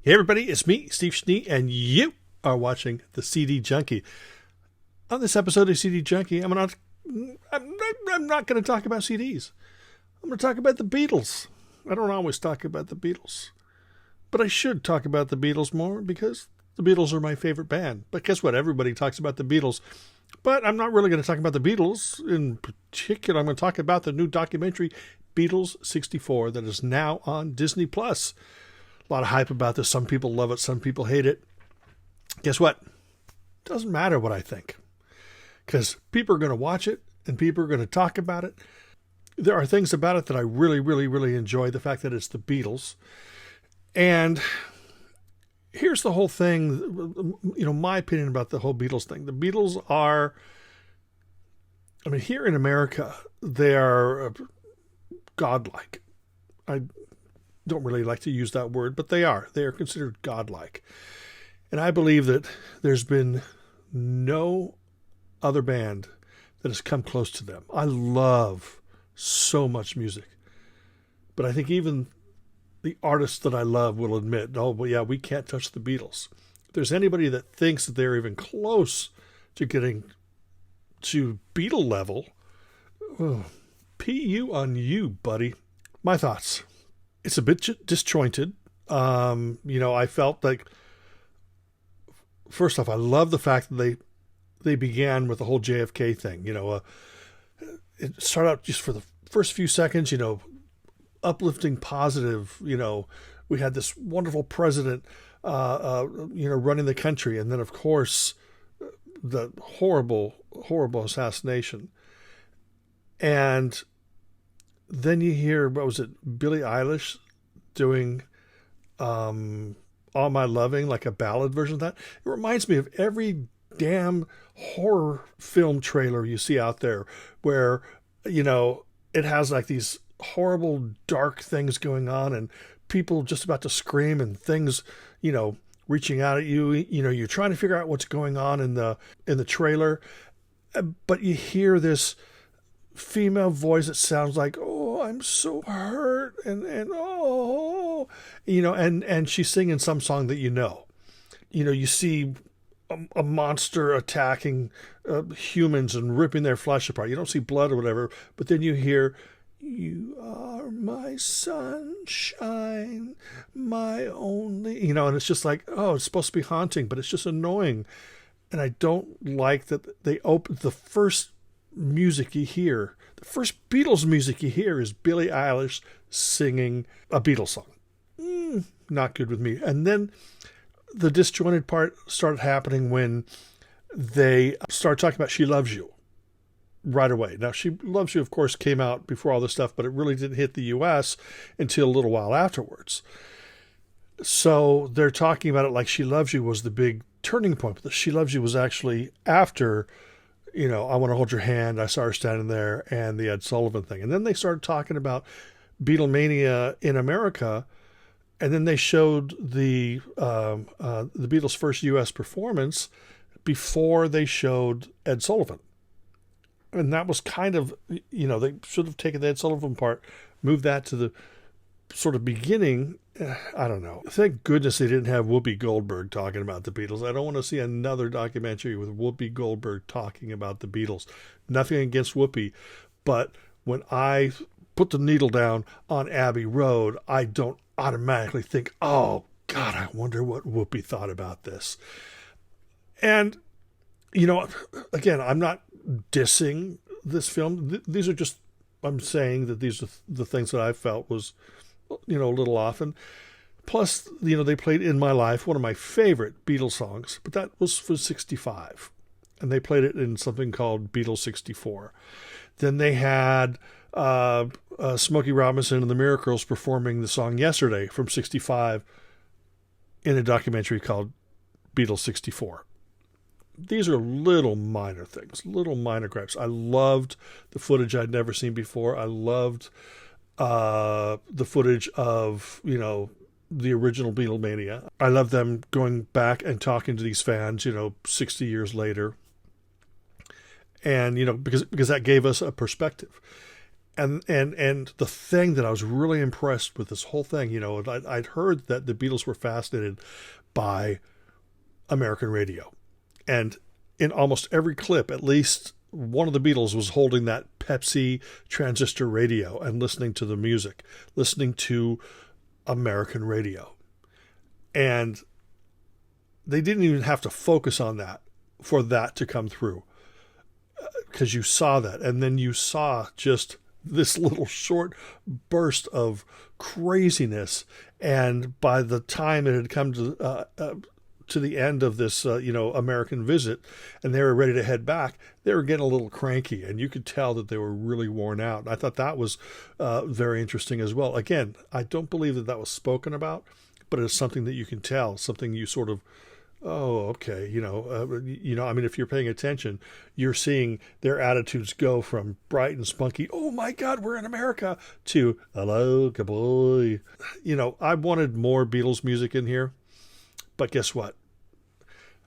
Hey everybody, it's me, Steve Schnee, and you are watching the CD Junkie. On this episode of CD Junkie, I'm not going to talk about CDs. I'm going to talk about the Beatles. I don't always talk about the Beatles, but I should talk about the Beatles more because the Beatles are my favorite band. But guess what? Everybody talks about the Beatles, but I'm not really going to talk about the Beatles in particular. I'm going to talk about the new documentary, Beatles 64, that is now on Disney+. A lot of hype about this. Some people love it. Some people hate it. Guess what? Doesn't matter what I think, because people are going to watch it and people are going to talk about it. There are things about it that I really enjoy. The fact that it's the Beatles. And here's the whole thing, my opinion about the whole Beatles thing. The Beatles are, here in America, they are godlike. I don't really like to use that word, but they are. They are considered godlike. And I believe that there's been no other band that has come close to them. I love so much music. But I think even the artists that I love will admit, we can't touch the Beatles. If there's anybody that thinks that they're even close to getting to Beatle level, P.U. on you, buddy. My thoughts. It's a bit disjointed. I felt like, first off, I love the fact that they began with the whole JFK thing. It started out just for the first few seconds, uplifting, positive. We had this wonderful president, running the country. And then, of course, the horrible assassination. And then you hear, Billie Eilish doing All My Loving, like a ballad version of that. It reminds me of every damn horror film trailer you see out there where, it has like these horrible dark things going on and people just about to scream and things, reaching out at you. You're trying to figure out what's going on in the trailer, but you hear this female voice that sounds like, oh, I'm so hurt, and and she's singing some song that you see a monster attacking humans and ripping their flesh apart. You don't see blood or whatever, but then you hear, you are my sunshine, my only, and it's just like, oh, it's supposed to be haunting, but it's just annoying. And I don't like that they open the first music you hear. The first Beatles music you hear is Billie Eilish singing a Beatles song. Not good with me. And then the disjointed part started happening when they started talking about She Loves You right away. Now, She Loves You, of course, came out before all this stuff, but it really didn't hit the U.S. until a little while afterwards. So they're talking about it like She Loves You was the big turning point, but the She Loves You was actually after I Want to Hold Your Hand, I Saw Her Standing There, and the Ed Sullivan thing. And then they started talking about Beatlemania in America, and then they showed the Beatles' first U.S. performance before they showed Ed Sullivan. And that was kind of, they should have taken the Ed Sullivan part, moved that to the sort of beginning. I don't know. Thank goodness they didn't have Whoopi Goldberg talking about the Beatles. I don't want to see another documentary with Whoopi Goldberg talking about the Beatles. Nothing against Whoopi, but when I put the needle down on Abbey Road, I don't automatically think, oh, God, I wonder what Whoopi thought about this. And, again, I'm not dissing this film. These are just, I'm saying that these are the things that I felt was, a little off. And plus, they played In My Life, one of my favorite Beatles songs, but that was for 65. And they played it in something called Beatles 64. Then they had Smokey Robinson and the Miracles performing the song Yesterday from 65 in a documentary called Beatles 64. These are little minor things, little minor gripes. I loved the footage I'd never seen before. I loved the footage of, the original Beatlemania. I love them going back and talking to these fans, 60 years later. And, because that gave us a perspective. And the thing that I was really impressed with this whole thing, I'd heard that the Beatles were fascinated by American radio. And in almost every clip, at least one of the Beatles was holding that Pepsi transistor radio and listening to the music, listening to American radio. And they didn't even have to focus on that for that to come through, because you saw that. And then you saw just this little short burst of craziness. And by the time it had come to the end of this, American visit, and they were ready to head back, they were getting a little cranky, and you could tell that they were really worn out. And I thought that was very interesting as well. Again, I don't believe that was spoken about, but it's something that you can tell, something you sort of, oh, okay, if you're paying attention, you're seeing their attitudes go from bright and spunky, oh my God, we're in America, to hello, good boy. I wanted more Beatles music in here, but guess what?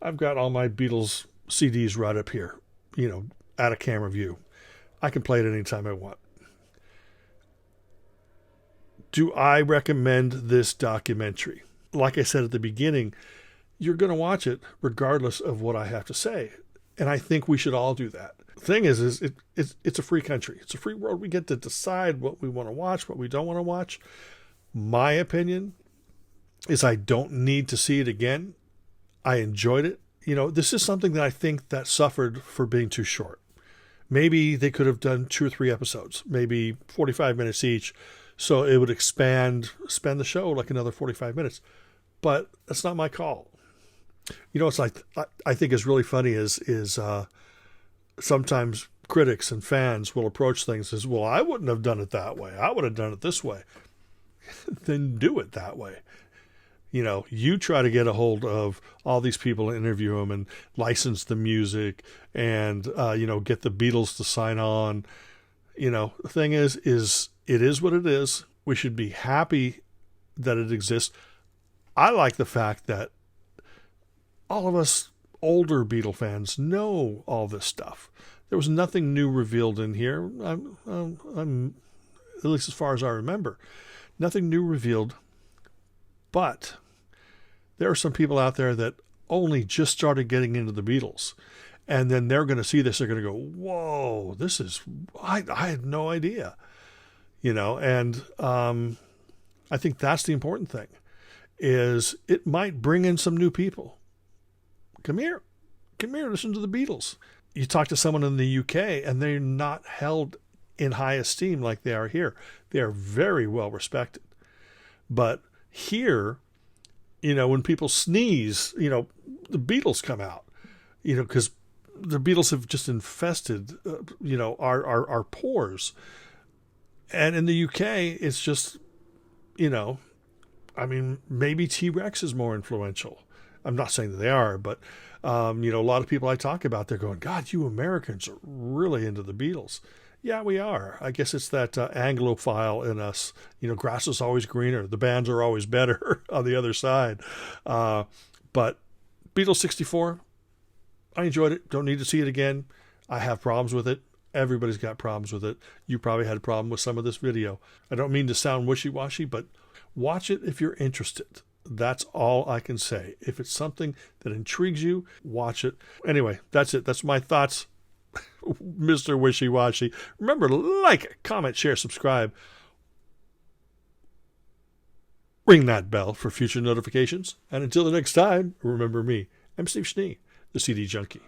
I've got all my Beatles CDs right up here, out of camera view. I can play it anytime I want. Do I recommend this documentary? Like I said at the beginning, you're going to watch it regardless of what I have to say. And I think we should all do that. The thing is it's a free country. It's a free world. We get to decide what we want to watch, what we don't want to watch. My opinion is I don't need to see it again. I enjoyed it. This is something that I think that suffered for being too short. Maybe they could have done 2 or 3 episodes, maybe 45 minutes each, so it would spend the show like another 45 minutes. But that's not my call. It's like, I think is really funny is sometimes critics and fans will approach things as, well, I wouldn't have done it that way. I would have done it this way. Then do it that way. You try to get a hold of all these people and interview them and license the music and, get the Beatles to sign on. The thing is it is what it is. We should be happy that it exists. I like the fact that all of us older Beatle fans know all this stuff. There was nothing new revealed in here. I'm at least as far as I remember, nothing new revealed. But there are some people out there that only just started getting into the Beatles, and then they're going to see this. They're going to go, "Whoa, this is I had no idea," And I think that's the important thing. Is it might bring in some new people. Come here, listen to the Beatles. You talk to someone in the UK and they're not held in high esteem like they are here. They are very well respected. But here, when people sneeze, the Beatles come out, because the Beatles have just infested, our pores. And in the UK, it's just, maybe T-Rex is more influential. I'm not saying that they are, but, a lot of people I talk about, they're going, God, you Americans are really into the Beatles. Yeah, we are. I guess it's that Anglophile in us. Grass is always greener. The bands are always better on the other side. But Beatles 64, I enjoyed it. Don't need to see it again. I have problems with it. Everybody's got problems with it. You probably had a problem with some of this video. I don't mean to sound wishy-washy, but watch it if you're interested. That's all I can say. If it's something that intrigues you, watch it. Anyway, that's it. That's my thoughts, Mr. Wishy-Washy. Remember to like, comment, share, subscribe. Ring that bell for future notifications. And until the next time, remember me. I'm Steve Schnee, the CD Junkie.